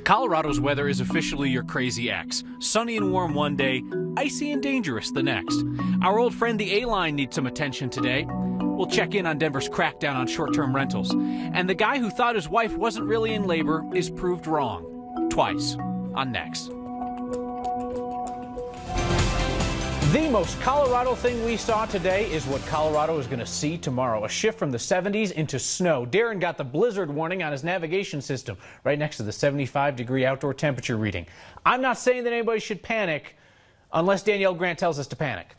Colorado's weather is officially your crazy ex. Sunny and warm one day, icy and dangerous the next. Our old friend the A-Line needs some attention today. We'll check in on Denver's crackdown on short-term rentals. And the guy who thought his wife wasn't really in labor is proved wrong. Twice. On Next. The most Colorado thing we saw today is what Colorado is going to see tomorrow. A shift from the 70s into snow. Darren got the blizzard warning on his navigation system right next to the 75-degree outdoor temperature reading. I'm not saying that anybody should panic unless Danielle Grant tells us to panic.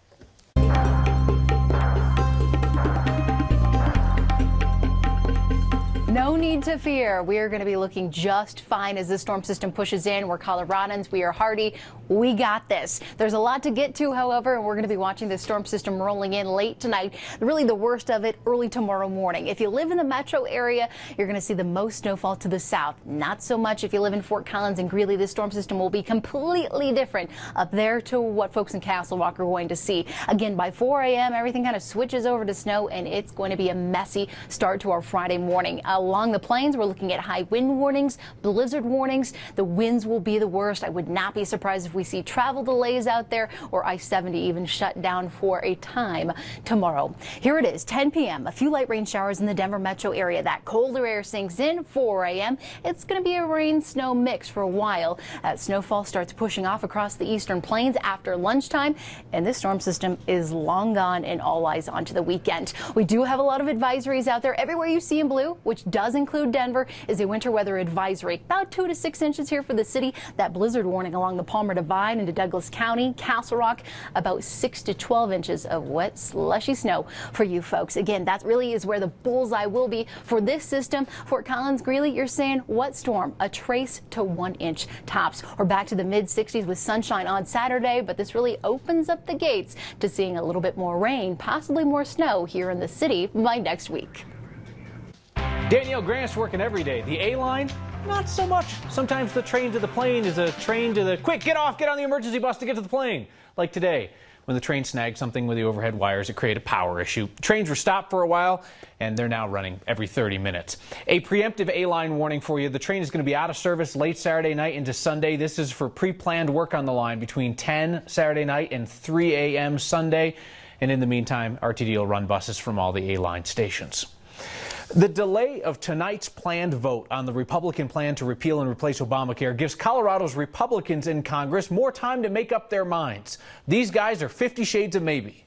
No need to fear. We are going to be looking just fine as this storm system pushes in. We're Coloradans. We are hardy. We got this. There's a lot to get to, however, and we're going to be watching this storm system rolling in late tonight. Really the worst of it early tomorrow morning. If you live in the metro area, you're going to see the most snowfall to the south. Not so much if you live in Fort Collins and Greeley. This storm system will be completely different up there to what folks in Castle Rock are going to see. Again, by 4 a.m., everything kind of switches over to snow, and it's going to be a messy start to our Friday morning. Along the plains, we're looking at high wind warnings, blizzard warnings. The winds will be the worst. I would not be surprised if we see travel delays out there or I-70 even shut down for a time tomorrow. Here it is, 10 p.m. A few light rain showers in the Denver metro area. That colder air sinks in 4 a.m. It's going to be a rain-snow mix for a while. That snowfall starts pushing off across the eastern plains after lunchtime, and this storm system is long gone and all eyes onto the weekend. We do have a lot of advisories out there. Everywhere you see in blue, which does include Denver, is a winter weather advisory. About 2 to 6 inches here for the city. That blizzard warning along the Palmer Divide into Douglas County, Castle Rock, about 6 to 12 inches of wet, slushy snow for you folks. Again, that really is where the bullseye will be for this system. Fort Collins, Greeley, you're saying what storm? A trace to 1 inch tops. We're back to the mid-60s with sunshine on Saturday, but this really opens up the gates to seeing a little bit more rain, possibly more snow here in the city by next week. Danielle Grant's working every day. The A-Line, not so much. Sometimes the train to the plane is a train to the quick, get off, get on the emergency bus to get to the plane. Like today, when the train snagged something with the overhead wires, it created a power issue. Trains were stopped for a while, and they're now running every 30 minutes. A preemptive A-Line warning for you. The train is going to be out of service late Saturday night into Sunday. This is for pre-planned work on the line between 10 Saturday night and 3 a.m. Sunday. And in the meantime, RTD will run buses from all the A-Line stations. The delay of tonight's planned vote on the Republican plan to repeal and replace Obamacare gives Colorado's Republicans in Congress more time to make up their minds. These guys are 50 shades of maybe.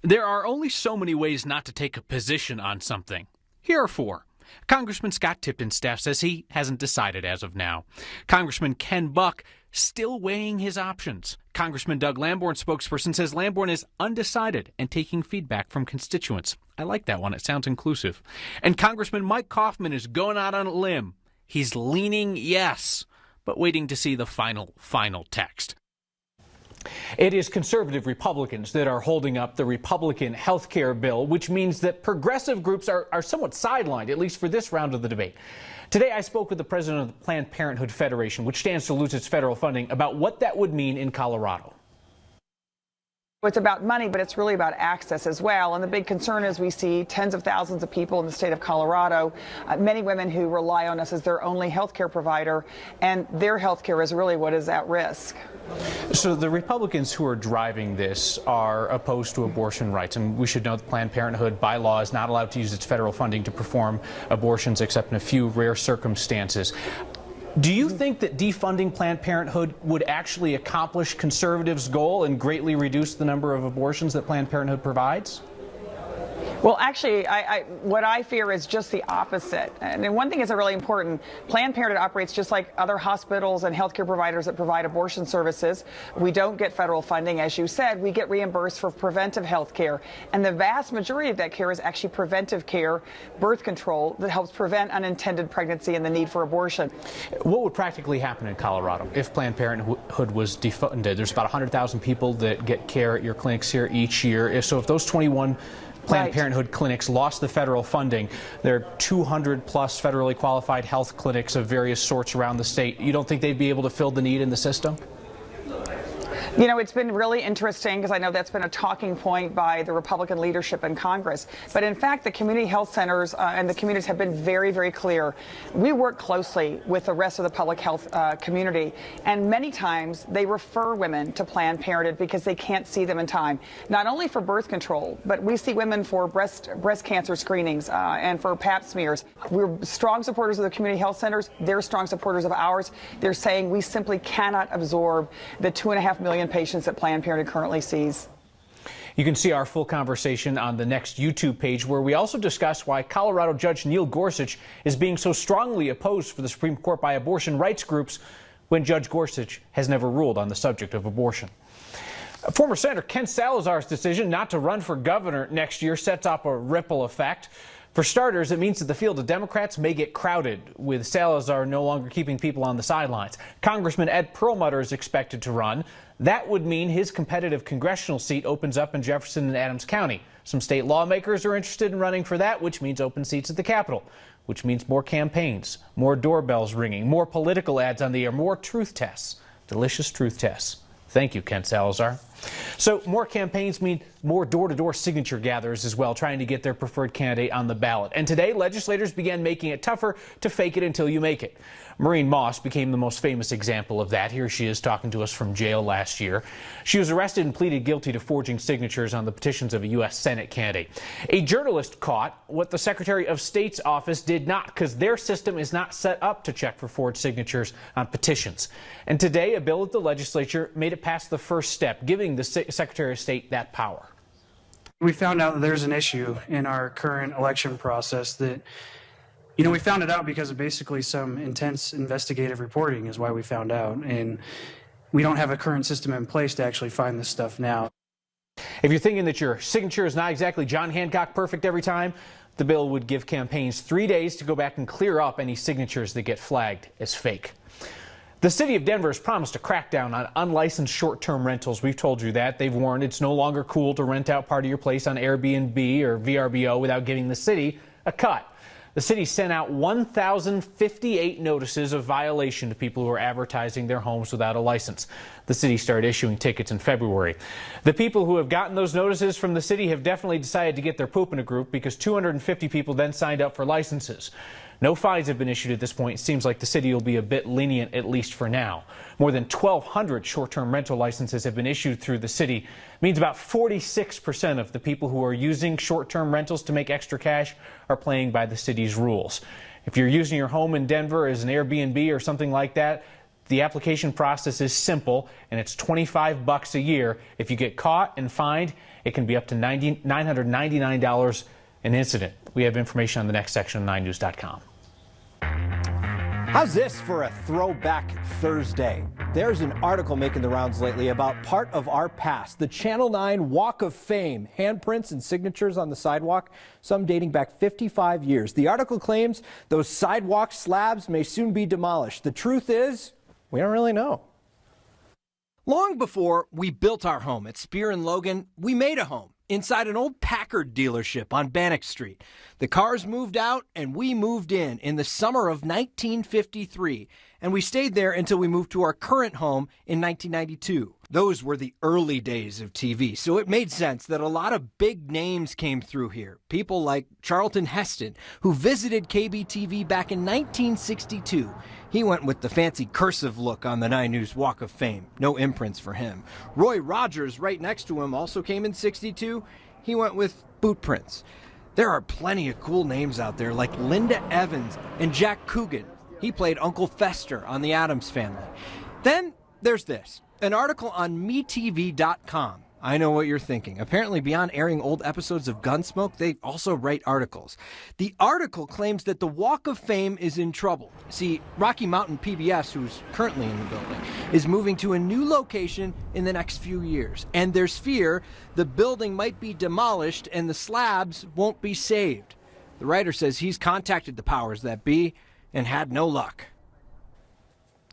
There are only so many ways not to take a position on something. Here are 4. Congressman Scott Tipton's staff says he hasn't decided as of now. Congressman Ken Buck still weighing his options. Congressman Doug Lamborn's spokesperson says Lamborn is undecided and taking feedback from constituents. I like that one. It sounds inclusive. And Congressman Mike Kaufman is going out on a limb. He's leaning yes, but waiting to see the final text. It is conservative Republicans that are holding up the Republican health care bill, which means that progressive groups are somewhat sidelined, at least for this round of the debate. Today, I spoke with the president of the Planned Parenthood Federation, which stands to lose its federal funding, about what that would mean in Colorado. It's about money, but it's really about access as well. And the big concern is we see tens of thousands of people in the state of Colorado, many women who rely on us as their only health care provider, and their health care is really what is at risk. So the Republicans who are driving this are opposed to abortion rights, and we should know that Planned Parenthood by law is not allowed to use its federal funding to perform abortions except in a few rare circumstances. Do you think that defunding Planned Parenthood would actually accomplish conservatives' goal and greatly reduce the number of abortions that Planned Parenthood provides? Well, actually, what I fear is just the opposite. And one thing is really important. Planned Parenthood operates just like other hospitals and healthcare providers that provide abortion services. We don't get federal funding. As you said, we get reimbursed for preventive health care. And the vast majority of that care is actually preventive care, birth control, that helps prevent unintended pregnancy and the need for abortion. What would practically happen in Colorado if Planned Parenthood was defunded? There's about 100,000 people that get care at your clinics here each year. So if those 21 Planned Parenthood clinics lost the federal funding, there are 200 plus federally qualified health clinics of various sorts around the state. You don't think they'd be able to fill the need in the system? You know, it's been really interesting because I know that's been a talking point by the Republican leadership in Congress. But in fact, the community health centers and the communities have been very, very clear. We work closely with the rest of the public health community, and many times they refer women to Planned Parenthood because they can't see them in time, not only for birth control, but we see women for breast cancer screenings and for pap smears. We're strong supporters of the community health centers. They're strong supporters of ours. They're saying we simply cannot absorb the 2.5 million patients that Planned Parenthood currently sees. You can see our full conversation on the next YouTube page, where we also discuss why Colorado Judge Neil Gorsuch is being so strongly opposed for the Supreme Court by abortion rights groups when Judge Gorsuch has never ruled on the subject of abortion. Former Senator Ken Salazar's decision not to run for governor next year sets up a ripple effect. For starters, it means that the field of Democrats may get crowded, with Salazar no longer keeping people on the sidelines. Congressman Ed Perlmutter is expected to run. That would mean his competitive congressional seat opens up in Jefferson and Adams County. Some state lawmakers are interested in running for that, which means open seats at the Capitol, which means more campaigns, more doorbells ringing, more political ads on the air, more truth tests, delicious truth tests. Thank you, Ken Salazar. So more campaigns mean more door-to-door signature gatherers as well, trying to get their preferred candidate on the ballot. And today, legislators began making it tougher to fake it until you make it. Maureen Moss became the most famous example of that. Here she is talking to us from jail last year. She was arrested and pleaded guilty to forging signatures on the petitions of a U.S. Senate candidate. A journalist caught what the Secretary of State's office did not, because their system is not set up to check for forged signatures on petitions. And today, a bill at the legislature made it past the first step, giving the Secretary of State that power. We found out that there's an issue in our current election process that, we found it out because of basically some intense investigative reporting is why we found out. And we don't have a current system in place to actually find this stuff now. If you're thinking that your signature is not exactly John Hancock perfect every time, the bill would give campaigns 3 days to go back and clear up any signatures that get flagged as fake. The city of Denver has promised a crackdown on unlicensed short-term rentals. We've told you that. They've warned it's no longer cool to rent out part of your place on Airbnb or VRBO without giving the city a cut. The city sent out 1,058 notices of violation to people who are advertising their homes without a license. The city started issuing tickets in February. The people who have gotten those notices from the city have definitely decided to get their poop in a group, because 250 people then signed up for licenses. No fines have been issued at this point. It seems like the city will be a bit lenient, at least for now. More than 1,200 short-term rental licenses have been issued through the city. It means about 46% of the people who are using short-term rentals to make extra cash are playing by the city's rules. If you're using your home in Denver as an Airbnb or something like that, the application process is simple, and it's $25 a year. If you get caught and fined, it can be up to $999 an incident. We have information on the next section of 9news.com. How's this for a Throwback Thursday? There's an article making the rounds lately about part of our past, the Channel 9 Walk of Fame, handprints and signatures on the sidewalk, some dating back 55 years. The article claims those sidewalk slabs may soon be demolished. The truth is, we don't really know. Long before we built our home at Spear and Logan, we made a home inside an old Packard dealership on Bannock Street. The cars moved out and we moved in the summer of 1953. And we stayed there until we moved to our current home in 1992. Those were the early days of TV, so it made sense that a lot of big names came through here. People like Charlton Heston, who visited KBTV back in 1962. He went with the fancy cursive look on the 9 News Walk of Fame. No imprints for him. Roy Rogers, right next to him, also came in 62. He went with boot prints. There are plenty of cool names out there like Linda Evans and Jack Coogan. He played Uncle Fester on The Addams Family. Then there's this, an article on MeTV.com. I know what you're thinking. Apparently, beyond airing old episodes of Gunsmoke, they also write articles. The article claims that the Walk of Fame is in trouble. See, Rocky Mountain PBS, who's currently in the building, is moving to a new location in the next few years. And there's fear the building might be demolished and the slabs won't be saved. The writer says he's contacted the powers that be and had no luck.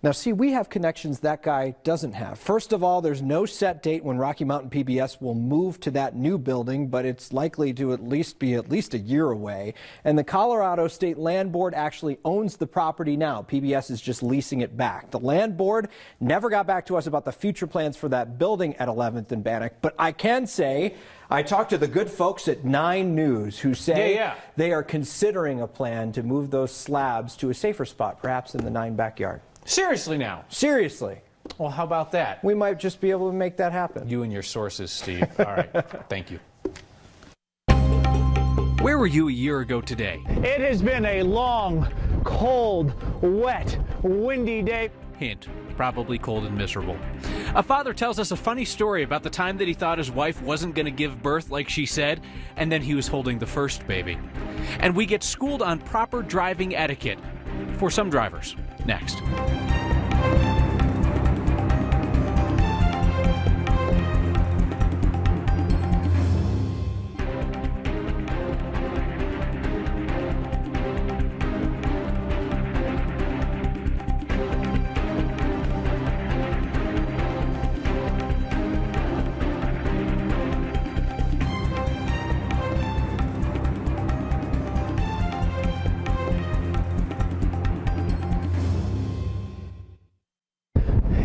Now, see, we have connections that guy doesn't have. First of all, there's no set date when Rocky Mountain PBS will move to that new building, but it's likely to be at least a year away. And the Colorado State Land Board actually owns the property now. PBS is just leasing it back. The Land Board never got back to us about the future plans for that building at 11th and Bannock, but I can say I talked to the good folks at 9 News who say they are considering a plan to move those slabs to a safer spot, perhaps in the 9 backyard. Seriously now? Seriously. Well, how about that? We might just be able to make that happen. You and your sources, Steve. All right. Thank you. Where were you a year ago today? It has been a long, cold, wet, windy day. Hint, probably cold and miserable. A father tells us a funny story about the time that he thought his wife wasn't going to give birth like she said, and then he was holding the first baby. And we get schooled on proper driving etiquette for some drivers. Next.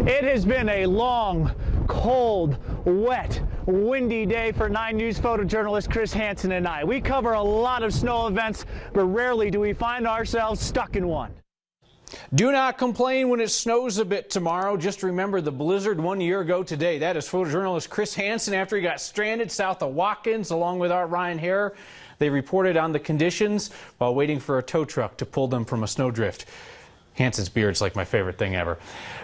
It has been a long, cold, wet, windy day for 9 News photojournalist Chris Hansen and I. We cover a lot of snow events, but rarely do we find ourselves stuck in one. Do not complain when it snows a bit tomorrow. Just remember the blizzard 1 year ago today. That is photojournalist Chris Hansen after he got stranded south of Watkins along with our Ryan Hare. They reported on the conditions while waiting for a tow truck to pull them from a snowdrift. Hansen's beard's like my favorite thing ever.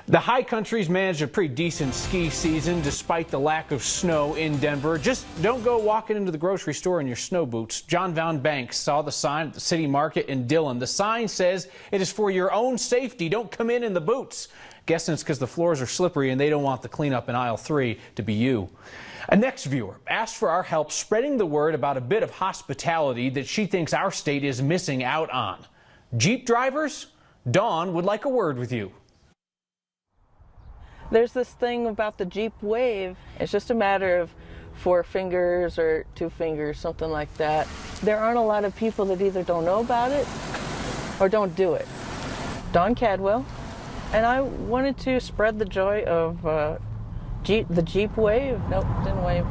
The high country's managed a pretty decent ski season despite the lack of snow in Denver. Just don't go walking into the grocery store in your snow boots. John Van Banks saw the sign at the city market in Dillon. The sign says it is for your own safety. Don't come in the boots. Guessing it's because the floors are slippery and they don't want the cleanup in aisle 3 to be you. A next viewer asked for our help spreading the word about a bit of hospitality that she thinks our state is missing out on. Jeep drivers? Dawn would like a word with you. There's this thing about the Jeep Wave. It's just a matter of 4 fingers or 2 fingers, something like that. There aren't a lot of people that either don't know about it or don't do it. Dawn Cadwell, and I wanted to spread the joy of the Jeep Wave. Nope, didn't wave.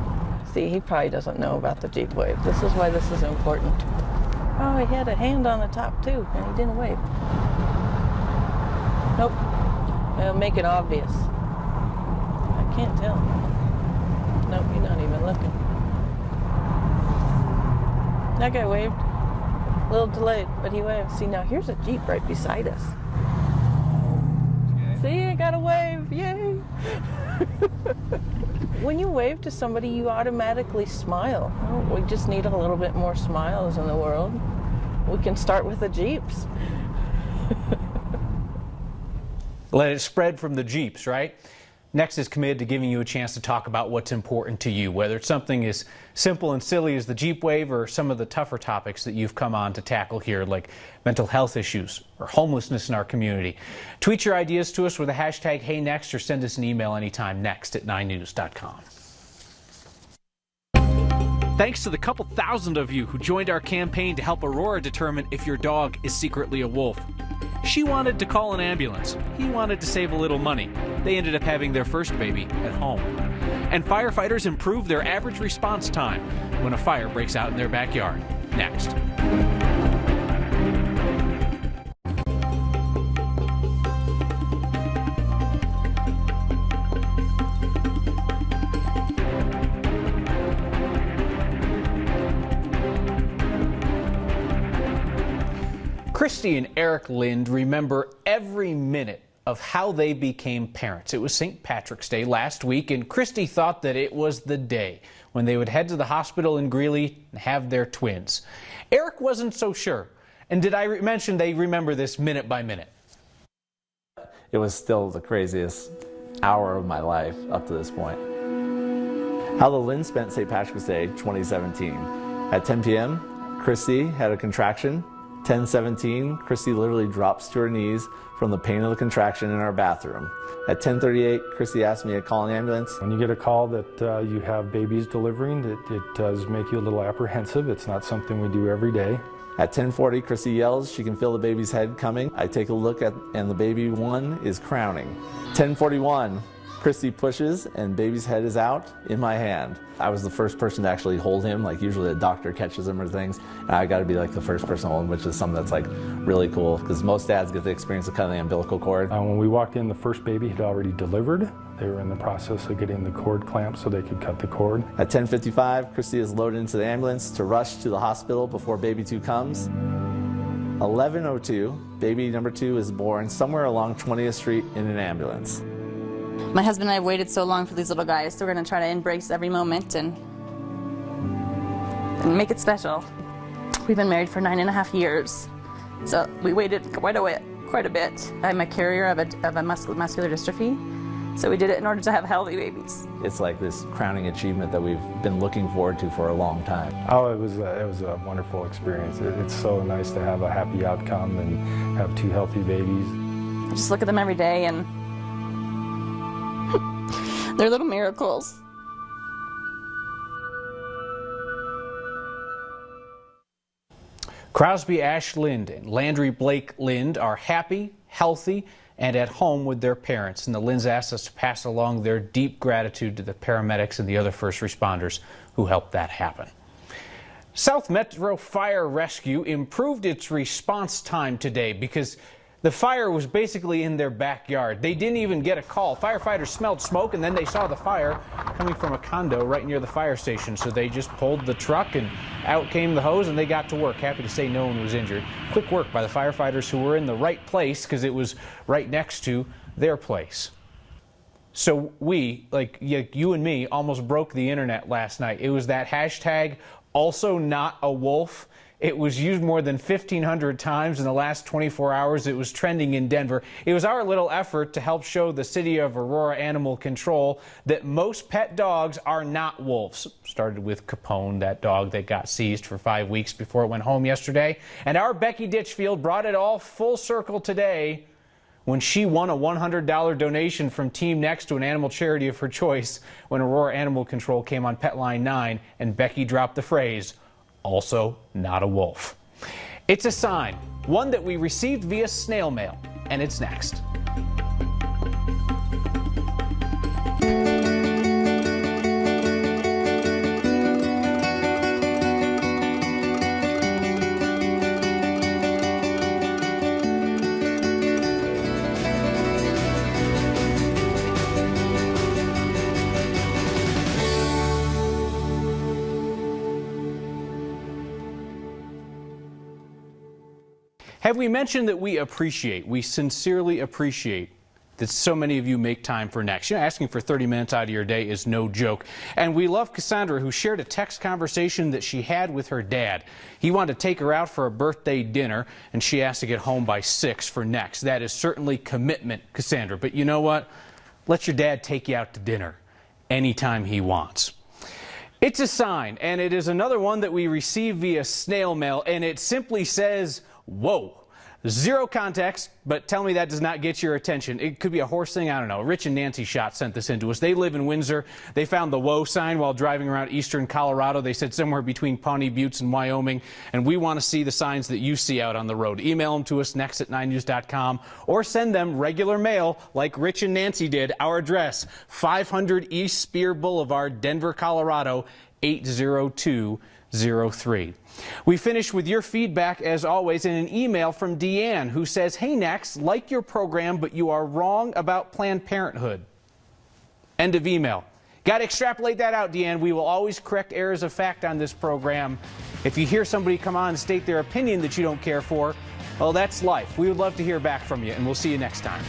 See, he probably doesn't know about the Jeep Wave. This is why this is important. Oh, he had a hand on the top too, and he didn't wave. Nope. Make it obvious. I can't tell. Nope, you're not even looking. That guy waved. A little delayed, but he waved. See, now here's a Jeep right beside us. See, I got a wave. Yay! When you wave to somebody, you automatically smile. Oh, we just need a little bit more smiles in the world. We can start with the Jeeps. Let it spread from the Jeeps, right? Next is committed to giving you a chance to talk about what's important to you, whether it's something as simple and silly as the Jeep Wave or some of the tougher topics that you've come on to tackle here, like mental health issues or homelessness in our community. Tweet your ideas to us with the hashtag HeyNext or send us an email anytime, next@9news.com. Thanks to the couple thousand of you who joined our campaign to help Aurora determine if your dog is secretly a wolf. She wanted to call an ambulance. He wanted to save a little money. They ended up having their first baby at home. And firefighters improved their average response time when a fire breaks out in their backyard. Next. Christy and Eric Lind remember every minute of how they became parents. It was St. Patrick's Day last week, and Christy thought that it was the day when they would head to the hospital in Greeley and have their twins. Eric wasn't so sure. And did I mention they remember this minute by minute? It was still the craziest hour of my life up to this point. How the Lynn spent St. Patrick's Day 2017. At 10 p.m., Christy had a contraction 10:17, Chrissy literally drops to her knees from the pain of the contraction in our bathroom. At 10:38, Chrissy asked me to call an ambulance. When you get a call that you have babies delivering, it does make you a little apprehensive. It's not something we do every day. At 10:40, Chrissy yells she can feel the baby's head coming. I take a look and the baby one is crowning. 10:41, Chrissy pushes and baby's head is out in my hand. I was the first person to actually hold him. Like usually a doctor catches him or things. And I got to be like the first person to hold him, which is something that's like really cool because most dads get the experience of cutting the umbilical cord. When we walked in, the first baby had already delivered. They were in the process of getting the cord clamped so they could cut the cord. At 10:55, Chrissy is loaded into the ambulance to rush to the hospital before baby 2 comes. 11:02, baby number 2 is born somewhere along 20th Street in an ambulance. My husband and I have waited so long for these little guys, so we're going to try to embrace every moment and make it special. We've been married for 9.5 years, so we waited quite a bit. I'm a carrier of a muscular dystrophy, so we did it in order to have healthy babies. It's like this crowning achievement that we've been looking forward to for a long time. Oh, it was a wonderful experience. It's so nice to have a happy outcome and have 2 healthy babies. I just look at them every day and they're little miracles. Crosby Ash Lind and Landry Blake Lind are happy, healthy, and at home with their parents. And the Linds asked us to pass along their deep gratitude to the paramedics and the other first responders who helped that happen. South Metro Fire Rescue improved its response time today because the fire was basically in their backyard. They didn't even get a call. Firefighters smelled smoke and then they saw the fire coming from a condo right near the fire station. So they just pulled the truck and out came the hose and they got to work. Happy to say no one was injured. Quick work by the firefighters who were in the right place because it was right next to their place. So we, like you and me, almost broke the internet last night. It was that hashtag also not a wolf. It was used more than 1,500 times in the last 24 hours. It was trending in Denver. It was our little effort to help show the city of Aurora Animal Control that most pet dogs are not wolves. Started with Capone, that dog that got seized for 5 weeks before it went home yesterday. And our Becky Ditchfield brought it all full circle today when she won a $100 donation from Team Next to an animal charity of her choice when Aurora Animal Control came on Pet Line 9 and Becky dropped the phrase, also not a wolf. It's a sign, one that we received via snail mail, and it's next. Have we mentioned that we sincerely appreciate that so many of you make time for Next? You know, asking for 30 minutes out of your day is no joke. And we love Cassandra, who shared a text conversation that she had with her dad. He wanted to take her out for a birthday dinner, and she asked to get home by 6 for Next. That is certainly commitment, Cassandra. But you know what? Let your dad take you out to dinner anytime he wants. It's a sign, and it is another one that we receive via snail mail, and it simply says, whoa. Zero context, but tell me that does not get your attention. It could be a horse thing, I don't know. Rich and Nancy Schott sent this in to us. They live in Windsor. They found the whoa sign while driving around eastern Colorado. They said somewhere between Pawnee Buttes and Wyoming, and we want to see the signs that you see out on the road. Email them to us, next@9news.com, or send them regular mail like Rich and Nancy did. Our address, 500 East Spear Boulevard, Denver, Colorado, 80203. We finish with your feedback, as always, in an email from Deanne, who says, hey, Next, like your program, but you are wrong about Planned Parenthood. End of email. Got to extrapolate that out, Deanne. We will always correct errors of fact on this program. If you hear somebody come on and state their opinion that you don't care for, well, that's life. We would love to hear back from you, and we'll see you next time.